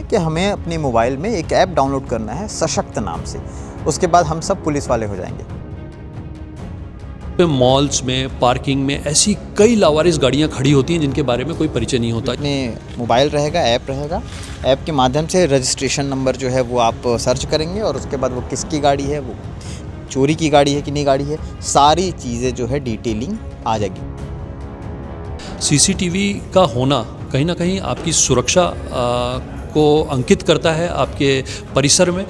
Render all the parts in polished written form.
कि हमें अपने मोबाइल में एक ऐप डाउनलोड करना है सशक्त नाम से। उसके बाद हम सब पुलिस वाले हो जाएंगे। मॉल्स में, पार्किंग में ऐसी कई लावारिस गाड़ियां खड़ी होती हैं जिनके बारे में कोई परिचय नहीं होता। अपने मोबाइल रहेगा, ऐप रहेगा, ऐप के माध्यम से रजिस्ट्रेशन नंबर जो है वो आप सर्च करेंगे और उसके बाद वो किसकी गाड़ी है, वो चोरी की गाड़ी है कि नहीं गाड़ी है, सारी चीज़ें जो है डिटेलिंग आ जाएगी। सीसीटीवी का होना कहीं ना कहीं आपकी सुरक्षा को अंकित करता है आपके परिसर में।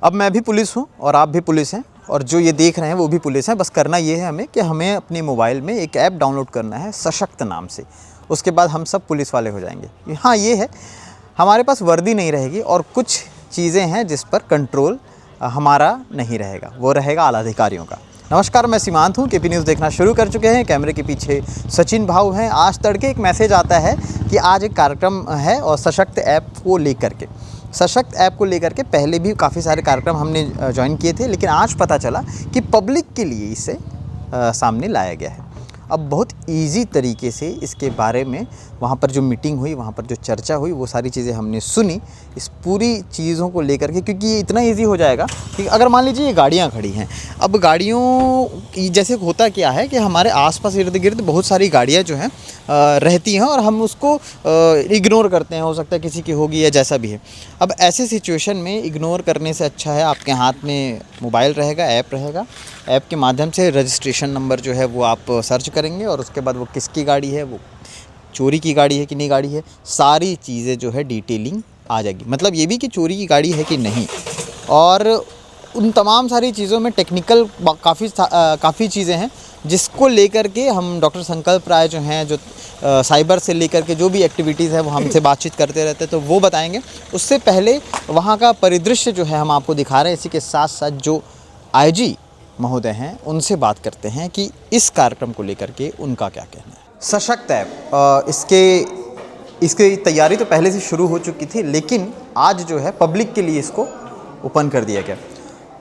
अब मैं भी पुलिस हूँ और आप भी पुलिस हैं और जो ये देख रहे हैं वो भी पुलिस हैं। बस करना ये है हमें कि हमें अपने मोबाइल में एक ऐप डाउनलोड करना है सशक्त नाम से। उसके बाद हम सब पुलिस वाले हो जाएंगे। हाँ, ये है, हमारे पास वर्दी नहीं रहेगी और कुछ चीज़ें हैं जिस पर कंट्रोल हमारा नहीं रहेगा, वो रहेगा आला अधिकारियों का। नमस्कार, मैं सीमांत हूँ। केपी न्यूज़ देखना शुरू कर चुके हैं। कैमरे के पीछे सचिन भाऊ हैं। आज तड़के एक मैसेज आता है कि आज एक कार्यक्रम है और सशक्त ऐप को लेकर के, सशक्त ऐप को लेकर के पहले भी काफ़ी सारे कार्यक्रम हमने ज्वाइन किए थे, लेकिन आज पता चला कि पब्लिक के लिए इसे सामने लाया गया है। अब बहुत इजी तरीके से इसके बारे में वहाँ पर जो मीटिंग हुई, वहाँ पर जो चर्चा हुई, वो सारी चीज़ें हमने सुनी इस पूरी चीज़ों को लेकर के, क्योंकि ये इतना इजी हो जाएगा कि अगर मान लीजिए ये गाड़ियाँ खड़ी हैं, अब गाड़ियों की जैसे होता क्या है कि हमारे आसपास इर्द गिर्द बहुत सारी गाड़ियाँ जो हैं रहती हैं और हम उसको इग्नोर करते हैं, हो सकता है किसी की होगी या जैसा भी है। अब ऐसे सिचुएशन में इग्नोर करने से अच्छा है आपके हाथ में मोबाइल रहेगा, ऐप रहेगा, ऐप के माध्यम से रजिस्ट्रेशन नंबर जो है वो आप सर्च करेंगे और उसके बाद वो किसकी गाड़ी है, वो चोरी की गाड़ी है कि नहीं गाड़ी है, सारी चीज़ें जो है डिटेलिंग आ जाएगी। मतलब ये भी कि चोरी की गाड़ी है कि नहीं, और उन तमाम सारी चीज़ों में टेक्निकल काफ़ी चीज़ें हैं जिसको लेकर के हम डॉक्टर संकल्प राय जो हैं, जो साइबर से लेकर के जो भी एक्टिविटीज़ है वो हमसे बातचीत करते रहते हैं, तो वो बताएंगे। उससे पहले वहाँ का परिदृश्य जो है हम आपको दिखा रहे हैं। इसी के साथ साथ जो आईजी महोदय हैं उनसे बात करते हैं कि इस कार्यक्रम को लेकर के उनका क्या कहना है। सशक्त ऐप, इसकी तैयारी तो पहले से शुरू हो चुकी थी, लेकिन आज जो है पब्लिक के लिए इसको ओपन कर दिया गया।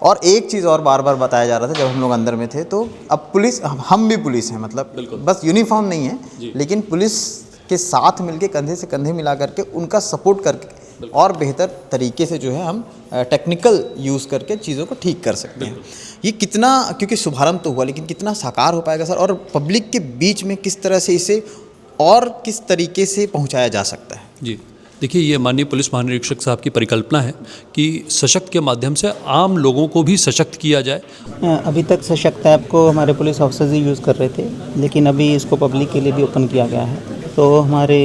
और एक चीज़ और बार बार बताया जा रहा था जब हम लोग अंदर में थे, तो अब पुलिस, हम भी पुलिस हैं, मतलब बस यूनिफॉर्म नहीं है, लेकिन पुलिस के साथ मिलके कंधे से कंधे मिला करके उनका सपोर्ट करके और बेहतर तरीके से जो है हम टेक्निकल यूज़ करके चीज़ों को ठीक कर सकते हैं। ये कितना, क्योंकि शुभारंभ तो हुआ, लेकिन कितना साकार हो पाएगा सर, और पब्लिक के बीच में किस तरह से इसे और किस तरीके से पहुंचाया जा सकता है? जी देखिए, ये माननीय पुलिस महानिरीक्षक साहब की परिकल्पना है कि सशक्त के माध्यम से आम लोगों को भी सशक्त किया जाए। अभी तक सशक्त ऐप को हमारे पुलिस ऑफिसर्स ही यूज़ कर रहे थे, लेकिन अभी इसको पब्लिक के लिए भी ओपन किया गया है। तो हमारे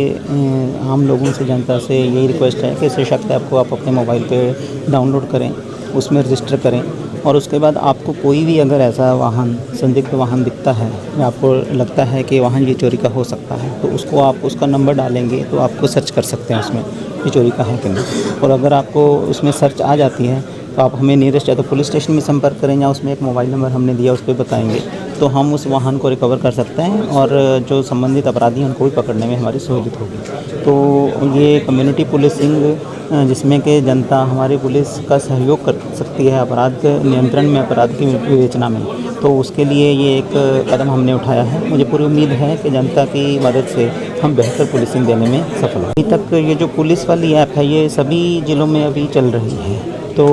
आम लोगों से, जनता से यही रिक्वेस्ट है कि सशक्त ऐप को आप अपने मोबाइल पे डाउनलोड करें, उसमें रजिस्टर करें, और उसके बाद आपको कोई भी अगर ऐसा वाहन, संदिग्ध वाहन दिखता है या आपको लगता है कि वाहन ये चोरी का हो सकता है, तो उसको आप उसका नंबर डालेंगे तो आपको सर्च कर सकते हैं उसमें ये चोरी का है कि नहीं। और अगर आपको उसमें सर्च आ जाती है तो आप हमें नियरेस्ट या तो पुलिस स्टेशन में संपर्क करें या उसमें एक मोबाइल नंबर हमने दिया उस पर बताएंगे, तो हम उस वाहन को रिकवर कर सकते हैं और जो संबंधित अपराधी हैं उनको भी पकड़ने में हमारी सहूलियत होगी। तो ये कम्युनिटी पुलिसिंग, जिसमें कि जनता हमारी पुलिस का सहयोग कर सकती है अपराध के नियंत्रण में, अपराध की विवेचना में, तो उसके लिए ये एक कदम हमने उठाया है। मुझे पूरी उम्मीद है कि जनता की मदद से हम बेहतर पुलिसिंग देने में सफल हों। अभी तक ये जो पुलिस वाली ऐप है ये सभी ज़िलों में अभी चल रही है, तो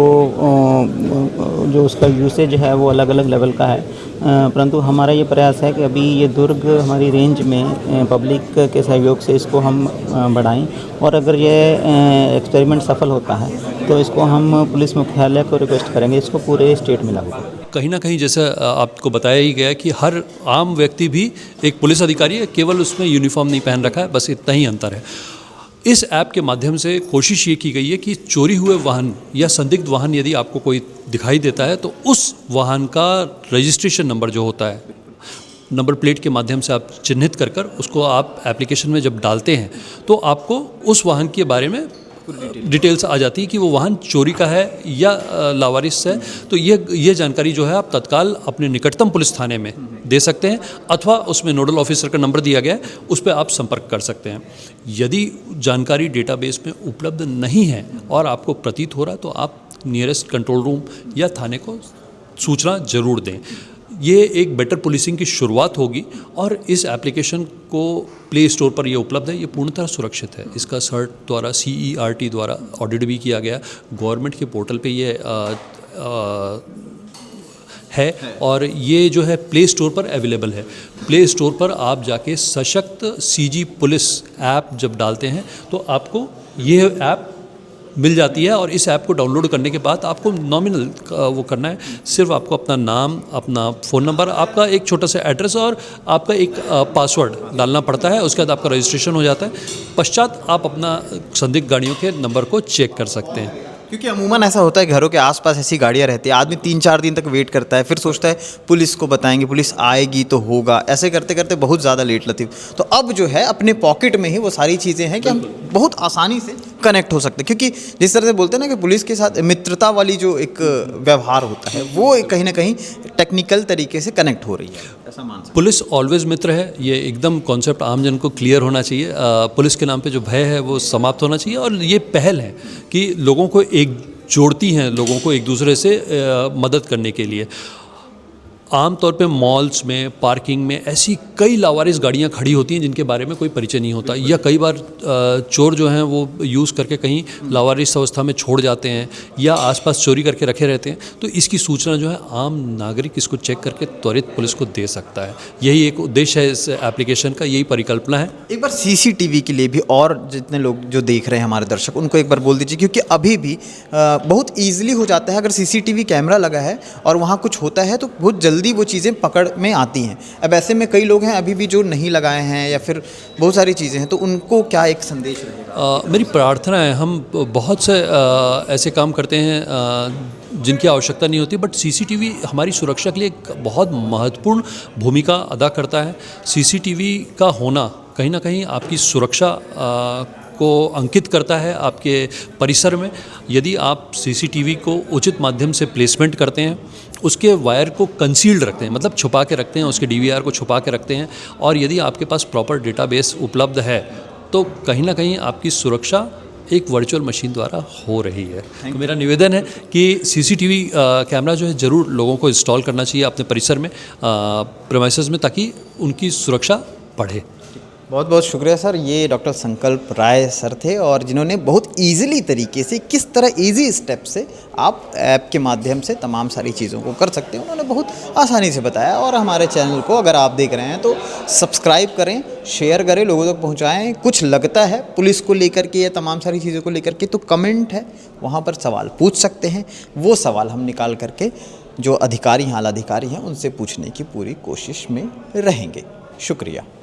जो उसका यूसेज है वो अलग अलग लेवल का है, परंतु हमारा ये प्रयास है कि अभी ये दुर्ग हमारी रेंज में पब्लिक के सहयोग से इसको हम बढ़ाएं, और अगर ये एक्सपेरिमेंट सफल होता है तो इसको हम पुलिस मुख्यालय को रिक्वेस्ट करेंगे इसको पूरे स्टेट में लागू करें। कहीं ना कहीं जैसा आपको बताया ही गया कि हर आम व्यक्ति भी एक पुलिस अधिकारी है, केवल उसमें यूनिफॉर्म नहीं पहन रखा है, बस इतना ही अंतर है। इस ऐप के माध्यम से कोशिश ये की गई है कि चोरी हुए वाहन या संदिग्ध वाहन यदि आपको कोई दिखाई देता है तो उस वाहन का रजिस्ट्रेशन नंबर जो होता है, नंबर प्लेट के माध्यम से आप चिन्हित कर कर उसको आप एप्लीकेशन में जब डालते हैं तो आपको उस वाहन के बारे में डिटेल्स आ जाती है कि वो वाहन चोरी का है या लावारिस है। तो ये जानकारी जो है आप तत्काल अपने निकटतम पुलिस थाने में दे सकते हैं, अथवा उसमें नोडल ऑफिसर का नंबर दिया गया है, उस पर आप संपर्क कर सकते हैं। यदि जानकारी डेटाबेस में उपलब्ध नहीं है और आपको प्रतीत हो रहा है तो आप नियरेस्ट कंट्रोल रूम या थाने को सूचना जरूर दें। ये एक बेटर पुलिसिंग की शुरुआत होगी और इस एप्लीकेशन को प्ले स्टोर पर ये उपलब्ध है। ये पूर्णतः सुरक्षित है। इसका सर्ट द्वारा CERT द्वारा ऑडिट भी किया गया, गवर्नमेंट के पोर्टल पे ये है और ये जो है प्ले स्टोर पर अवेलेबल है। प्ले स्टोर पर आप जाके सशक्त CG पुलिस ऐप जब डालते हैं तो आपको ये ऐप मिल जाती है और इस ऐप को डाउनलोड करने के बाद आपको नॉमिनल वो करना है। सिर्फ आपको अपना नाम, अपना फ़ोन नंबर, आपका एक छोटा सा एड्रेस और आपका एक पासवर्ड डालना पड़ता है। उसके बाद आपका रजिस्ट्रेशन हो जाता है। पश्चात आप अपना संदिग्ध गाड़ियों के नंबर को चेक कर सकते हैं। क्योंकि अमूमन ऐसा होता है घरों के आसपास ऐसी गाड़ियाँ रहती है, आदमी 3-4 दिन तक वेट करता है, फिर सोचता है पुलिस को बताएंगे, पुलिस आएगी तो होगा, ऐसे करते करते बहुत ज़्यादा लेट लतीफ़। तो अब जो है अपने पॉकेट में ही वो सारी चीज़ें हैं कि हम बहुत आसानी से कनेक्ट हो सकते हैं। क्योंकि जिस तरह से बोलते हैं ना कि पुलिस के साथ मित्रता वाली जो एक व्यवहार होता है वो कहीं ना कहीं टेक्निकल तरीके से कनेक्ट हो रही है, ऐसा मान सकते पुलिस ऑलवेज मित्र है। ये एकदम कॉन्सेप्ट आम जन को क्लियर होना चाहिए। पुलिस के नाम पे जो भय है वो समाप्त होना चाहिए और ये पहल है कि लोगों को एक जोड़ती हैं, लोगों को एक दूसरे से मदद करने के लिए। आमतौर पे मॉल्स में, पार्किंग में ऐसी कई लावारिस गाड़ियां खड़ी होती हैं जिनके बारे में कोई परिचय नहीं होता, या कई बार चोर जो हैं वो यूज़ करके कहीं लावारिस अवस्था में छोड़ जाते हैं या आसपास चोरी करके रखे रहते हैं। तो इसकी सूचना जो है आम नागरिक इसको चेक करके त्वरित पुलिस को दे सकता है। यही एक उद्देश्य है इस एप्लीकेशन का, यही परिकल्पना है। एक बार CCTV के लिए भी और जितने लोग जो देख रहे हैं हमारे दर्शक, उनको एक बार बोल दीजिए, क्योंकि अभी भी बहुत ईजिली हो जाता है। अगर CCTV कैमरा लगा है और वहाँ कुछ होता है तो बहुत जल्दी वो चीज़ें पकड़ में आती हैं। अब ऐसे में कई लोग हैं अभी भी जो नहीं लगाए हैं या फिर बहुत सारी चीज़ें हैं, तो उनको क्या एक संदेश रहेगा? मेरी प्रार्थना है, हम बहुत से ऐसे काम करते हैं जिनकी आवश्यकता नहीं होती, बट CCTV हमारी सुरक्षा के लिए एक बहुत महत्वपूर्ण भूमिका अदा करता है। CCTV का होना कहीं ना कहीं आपकी सुरक्षा को अंकित करता है आपके परिसर में। यदि आप CCTV को उचित माध्यम से प्लेसमेंट करते हैं, उसके वायर को कंसील्ड रखते हैं, मतलब छुपा के रखते हैं, उसके DVR को छुपा के रखते हैं, और यदि आपके पास प्रॉपर डेटाबेस उपलब्ध है तो कहीं ना कहीं आपकी सुरक्षा एक वर्चुअल मशीन द्वारा हो रही है। तो मेरा निवेदन है कि CCTV कैमरा जो है ज़रूर लोगों को इंस्टॉल करना चाहिए अपने परिसर में, प्रेमाइसेस में, ताकि उनकी सुरक्षा बढ़े। बहुत बहुत शुक्रिया सर। ये डॉक्टर संकल्प राय सर थे और जिन्होंने बहुत ईजिली तरीके से किस तरह ईजी स्टेप से आप ऐप के माध्यम से तमाम सारी चीज़ों को कर सकते हैं, उन्होंने बहुत आसानी से बताया। और हमारे चैनल को अगर आप देख रहे हैं तो सब्सक्राइब करें, शेयर करें, लोगों तक पहुंचाएं। कुछ लगता है पुलिस को लेकर के या तमाम सारी चीज़ों को लेकर के तो कमेंट है, वहाँ पर सवाल पूछ सकते हैं। वो सवाल हम निकाल करके जो अधिकारी हैं, आला अधिकारी हैं, उनसे पूछने की पूरी कोशिश में रहेंगे। शुक्रिया।